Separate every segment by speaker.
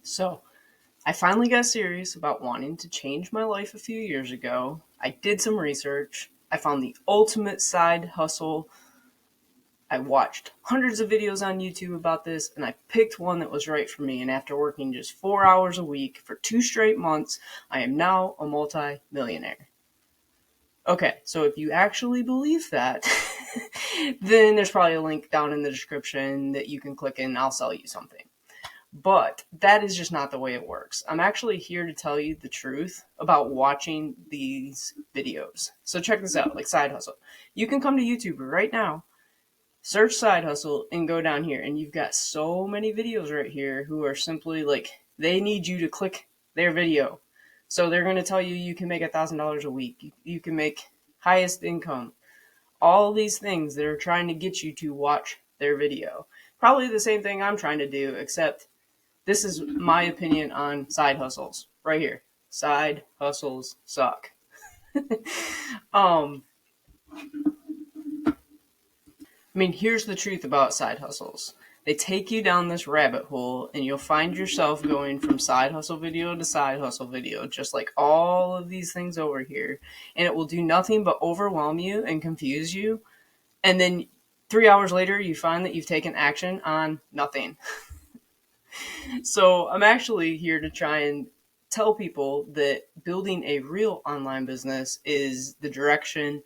Speaker 1: So, I finally got serious about wanting to change my life a few years ago. I did some research. I found the ultimate side hustle. I watched hundreds of videos on YouTube about this, and I picked one that was right for me. And after working just 4 hours a week for 2 straight months, I am now a multi-millionaire. Okay, so if you actually believe that, then there's probably a link down in the description that you can click and I'll sell you something. But that is just not the way it works. I'm actually here to tell you the truth about watching these videos. So check this out, like side hustle. You can come to YouTube right now, search side hustle, and go down here. And you've got so many videos right here who are simply like, they need you to click their video. So they're going to tell you you can make $1,000 a week. You can make highest income. All these things that are trying to get you to watch their video. Probably the same thing I'm trying to do, except this is my opinion on side hustles right here. Side hustles suck. um, here's the truth about side hustles. They take you down this rabbit hole and you'll find yourself going from side hustle video to side hustle video, just like all of these things over here. And it will do nothing but overwhelm you and confuse you. And then 3 hours later, you find that you've taken action on nothing. So I'm actually here to try and tell people that building a real online business is the direction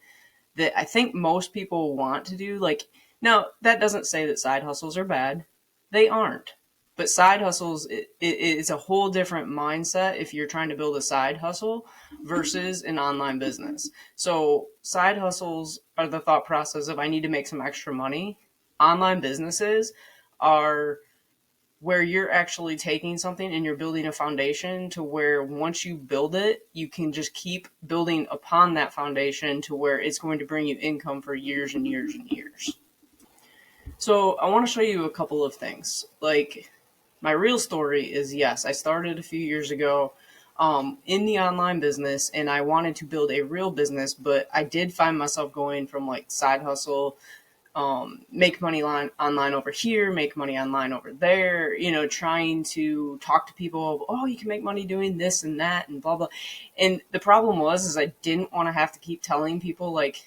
Speaker 1: that I think most people want to do. Like, now, that doesn't say that side hustles are bad. They aren't. But side hustles, it's a whole different mindset if you're trying to build a side hustle versus an online business. So side hustles are the thought process of I need to make some extra money. Online businesses are where you're actually taking something and you're building a foundation to where once you build it, you can just keep building upon that foundation to where it's going to bring you income for years and years and years. So I want to show you a couple of things. Like, my real story is, yes, I started a few years ago in the online business and I wanted to build a real business, but I did find myself going from like side hustle, make money online over here, make money online over there, trying to talk to people, oh, you can make money doing this and that and blah, blah. And the problem is I didn't want to have to keep telling people like,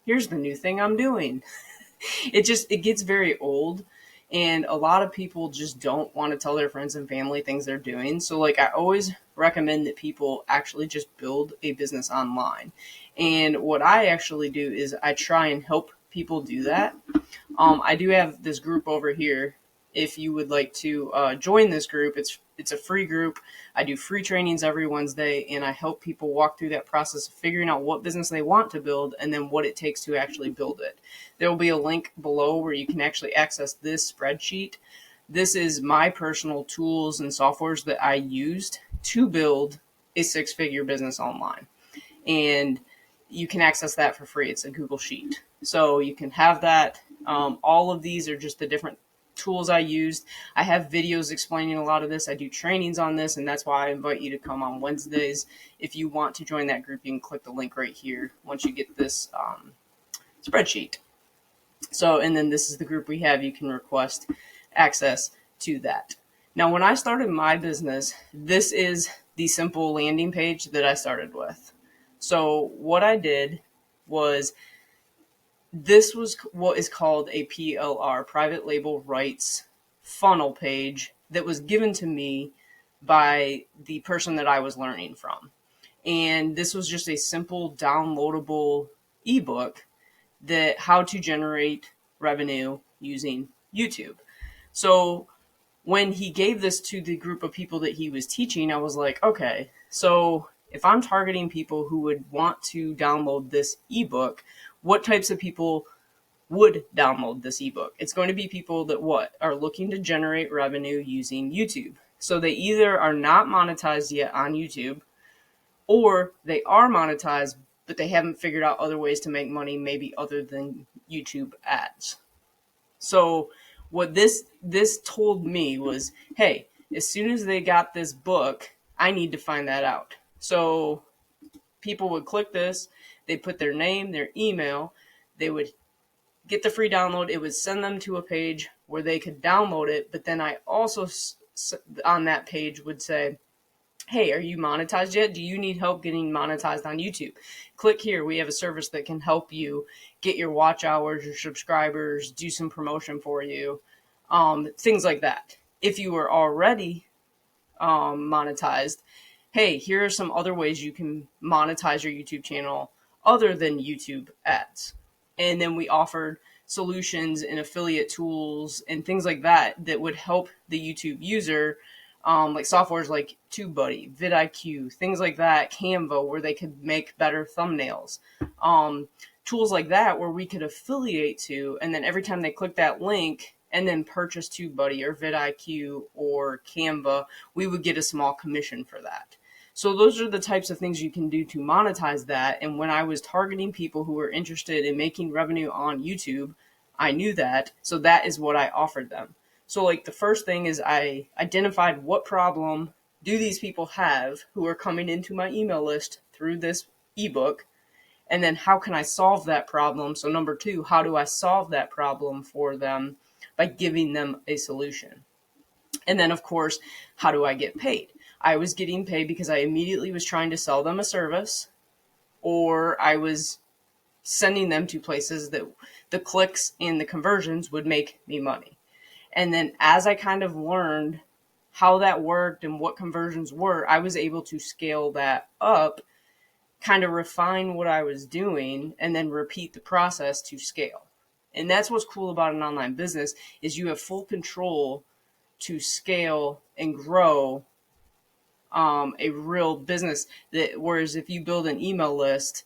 Speaker 1: here's the new thing I'm doing. It gets very old. And a lot of people just don't want to tell their friends and family things they're doing. So like I always recommend that people actually just build a business online. And what I actually do is I try and help people do that. I do have this group over here. If you would like to join this group, it's a free group. I do free trainings every Wednesday, and I help people walk through that process of figuring out what business they want to build and then what it takes to actually build it. There will be a link below where you can actually access this spreadsheet. This is my personal tools and softwares that I used to build a six-figure business online. And you can access that for free. It's a Google Sheet. So you can have that. All of these are just the different tools I used. I have videos explaining a lot of this. I do trainings on this, and that's why I invite you to come on Wednesdays. If you want to join that group, you can click the link right here once you get this spreadsheet. So, and then this is the group we have. You can request access to that. Now, when I started my business, this is the simple landing page that I started with. So what I did was, this was what is called a PLR, private label rights funnel page, that was given to me by the person that I was learning from. And this was just a simple downloadable ebook that how to generate revenue using YouTube. So when he gave this to the group of people that he was teaching, I was like, okay, so if I'm targeting people who would want to download this ebook, what types of people would download this ebook? It's going to be people that are looking to generate revenue using YouTube. So they either are not monetized yet on YouTube, or they are monetized, but they haven't figured out other ways to make money, maybe other than YouTube ads. So what this told me was, hey, as soon as they got this book, I need to find that out. So people would click this, they put their name, their email, they would get the free download. It would send them to a page where they could download it. But then I also on that page would say, hey, are you monetized yet? Do you need help getting monetized on YouTube? Click here. We have a service that can help you get your watch hours, your subscribers, do some promotion for you, things like that. If you were already monetized, hey, here are some other ways you can monetize your YouTube channel other than YouTube ads. And then we offered solutions and affiliate tools and things like that that would help the YouTube user, like softwares like TubeBuddy, vidIQ, things like that, Canva, where they could make better thumbnails. Tools like that where we could affiliate to, and then every time they click that link and then purchase TubeBuddy or vidIQ or Canva, we would get a small commission for that. So those are the types of things you can do to monetize that. And when I was targeting people who were interested in making revenue on YouTube, I knew that. So that is what I offered them. So like the first thing is I identified what problem do these people have who are coming into my email list through this ebook, and then how can I solve that problem? So number two, how do I solve that problem for them by giving them a solution? And then of course, how do I get paid? I was getting paid because I immediately was trying to sell them a service, or I was sending them to places that the clicks and the conversions would make me money. And then as I kind of learned how that worked and what conversions were, I was able to scale that up, kind of refine what I was doing, and then repeat the process to scale. And that's what's cool about an online business is you have full control to scale and grow a real business. That whereas if you build an email list,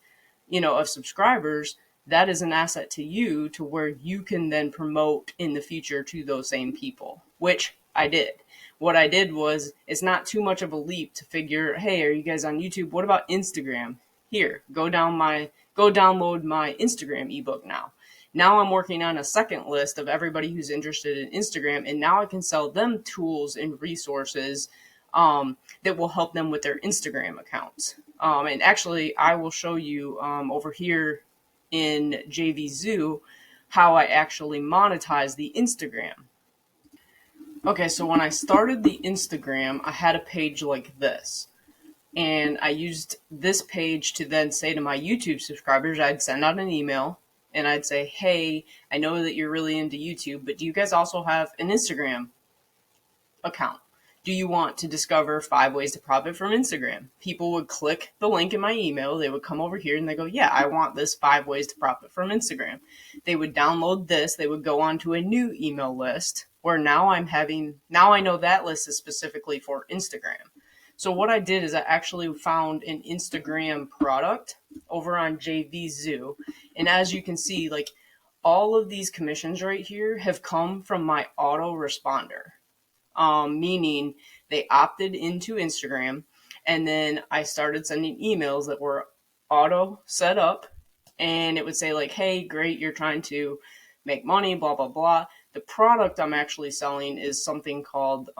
Speaker 1: of subscribers, that is an asset to you to where you can then promote in the future to those same people, which I did. What I did was, it's not too much of a leap to figure, hey, are you guys on YouTube? What about Instagram? Here, go download my Instagram ebook now. Now I'm working on a second list of everybody who's interested in Instagram, and now I can sell them tools and resources that will help them with their Instagram accounts. And actually, I will show you over here in JV Zoo how I actually monetize the Instagram. Okay, so when I started the Instagram, I had a page like this. And I used this page to then say to my YouTube subscribers, I'd send out an email and I'd say, hey, I know that you're really into YouTube, but do you guys also have an Instagram account? Do you want to discover 5 ways to profit from Instagram? People would click the link in my email. They would come over here and they go, yeah, I want this 5 ways to profit from Instagram. They would download this. They would go on to a new email list where now I know that list is specifically for Instagram. So what I did is I actually found an Instagram product over on JV Zoo. And as you can see, like all of these commissions right here have come from my autoresponder. Meaning they opted into Instagram, and then I started sending emails that were auto set up, and it would say like, hey, great, you're trying to make money, blah, blah, blah. The product I'm actually selling is something called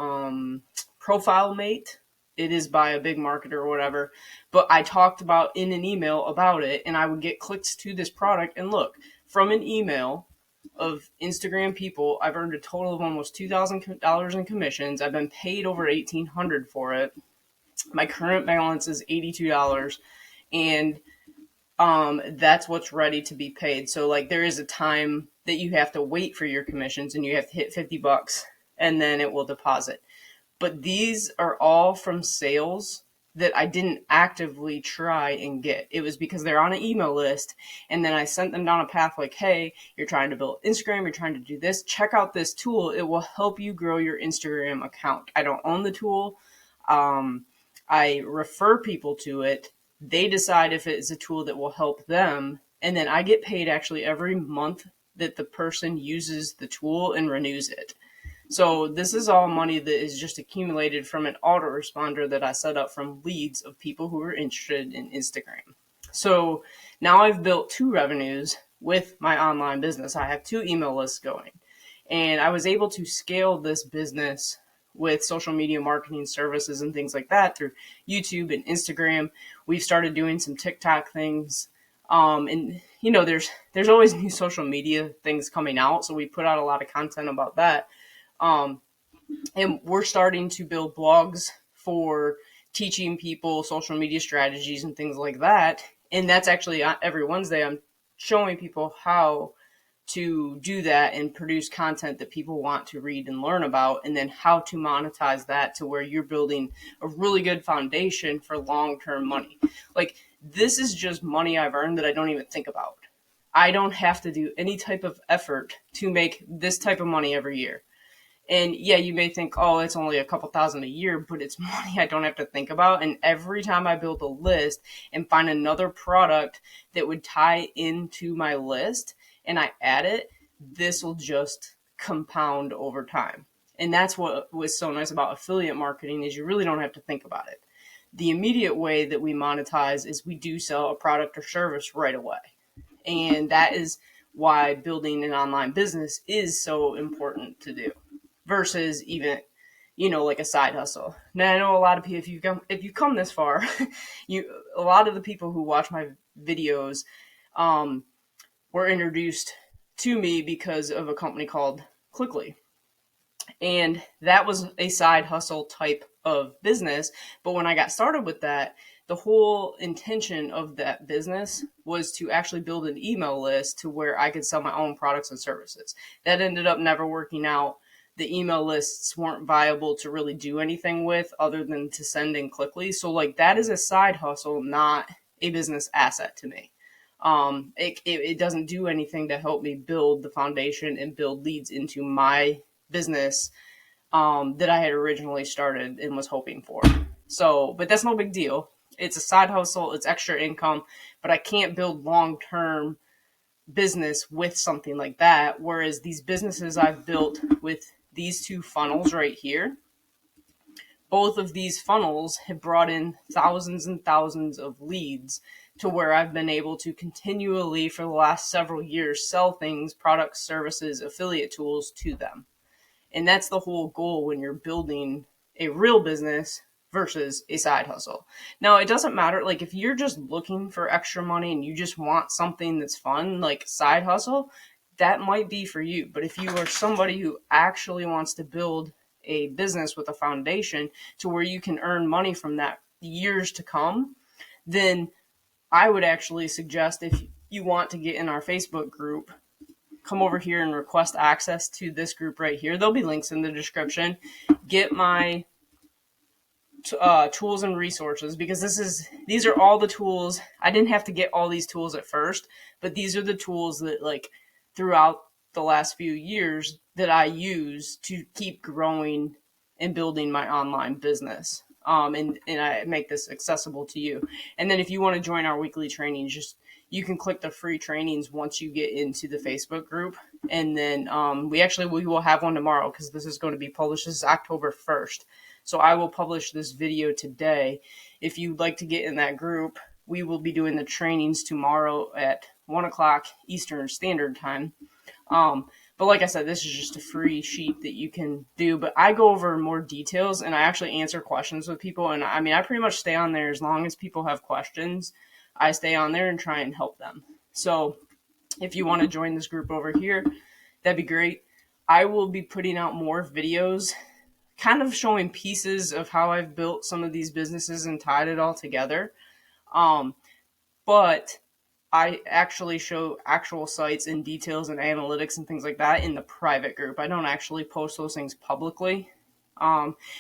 Speaker 1: Profile Mate. It is by a big marketer or whatever, but I talked about in an email about it, and I would get clicks to this product, and look, from an email of Instagram people, I've earned a total of almost $2,000 in commissions. I've been paid over $1,800 for it. My current balance is $82, and that's what's ready to be paid. So like there is a time that you have to wait for your commissions, and you have to hit $50, and then it will deposit. But these are all from sales that I didn't actively try and get. It was because they're on an email list, and then I sent them down a path like, hey, you're trying to build Instagram, you're trying to do this, check out this tool. It will help you grow your Instagram account. I don't own the tool. I refer people to it. They decide if it is a tool that will help them, and then I get paid actually every month that the person uses the tool and renews it. So this is all money that is just accumulated from an autoresponder that I set up from leads of people who are interested in Instagram. So now I've built 2 revenues with my online business. I have 2 email lists going, and I was able to scale this business with social media marketing services and things like that through YouTube and Instagram. We've started doing some TikTok things. And there's always new social media things coming out. So we put out a lot of content about that. And we're starting to build blogs for teaching people social media strategies and things like that. And that's actually every Wednesday, I'm showing people how to do that and produce content that people want to read and learn about, and then how to monetize that to where you're building a really good foundation for long-term money. Like, this is just money I've earned that I don't even think about. I don't have to do any type of effort to make this type of money every year. And yeah, you may think, oh, it's only a couple thousand a year, but it's money I don't have to think about. And every time I build a list and find another product that would tie into my list and I add it, this will just compound over time. And that's what was so nice about affiliate marketing, is you really don't have to think about it. The immediate way that we monetize is we do sell a product or service right away. And that is why building an online business is so important to do, versus even, like a side hustle. Now, I know a lot of people, if you come this far, a lot of the people who watch my videos were introduced to me because of a company called Clickly. And that was a side hustle type of business. But when I got started with that, the whole intention of that business was to actually build an email list to where I could sell my own products and services. That ended up never working out. The email lists weren't viable to really do anything with other than to send in Clickly. So like, that is a side hustle, not a business asset to me. It doesn't do anything to help me build the foundation and build leads into my business that I had originally started and was hoping for. So, but that's no big deal. It's a side hustle, it's extra income, but I can't build long-term business with something like that. Whereas these businesses I've built with these two funnels right here, both of these funnels have brought in thousands and thousands of leads to where I've been able to continually for the last several years sell things, products, services, affiliate tools to them. And that's the whole goal when you're building a real business versus a side hustle. Now, it doesn't matter. Like, if you're just looking for extra money and you just want something that's fun, like side hustle, that might be for you. But if you are somebody who actually wants to build a business with a foundation to where you can earn money from that years to come, then I would actually suggest, if you want to get in our Facebook group, come over here and request access to this group right here. There'll be links in the description. Get my tools and resources, because these are all the tools. I didn't have to get all these tools at first, but these are the tools that, like, throughout the last few years that I use to keep growing and building my online business. And I make this accessible to you. And then if you want to join our weekly trainings, you can click the free trainings once you get into the Facebook group. And then we will have one tomorrow, because this is going to be published. This is October 1st. So I will publish this video today. If you'd like to get in that group, we will be doing the trainings tomorrow at 1 o'clock Eastern Standard Time. But like I said, this is just a free sheet that you can do. But I go over more details, and I actually answer questions with people. And I mean, I pretty much stay on there as long as people have questions. I stay on there and try and help them. So if you want to join this group over here, that'd be great. I will be putting out more videos, kind of showing pieces of how I've built some of these businesses and tied it all together. But I actually show actual sites and details and analytics and things like that in the private group. I don't actually post those things publicly,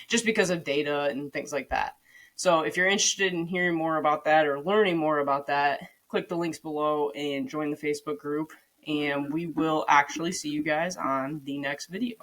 Speaker 1: just because of data and things like that. So if you're interested in hearing more about that or learning more about that, click the links below and join the Facebook group. And we will actually see you guys on the next video.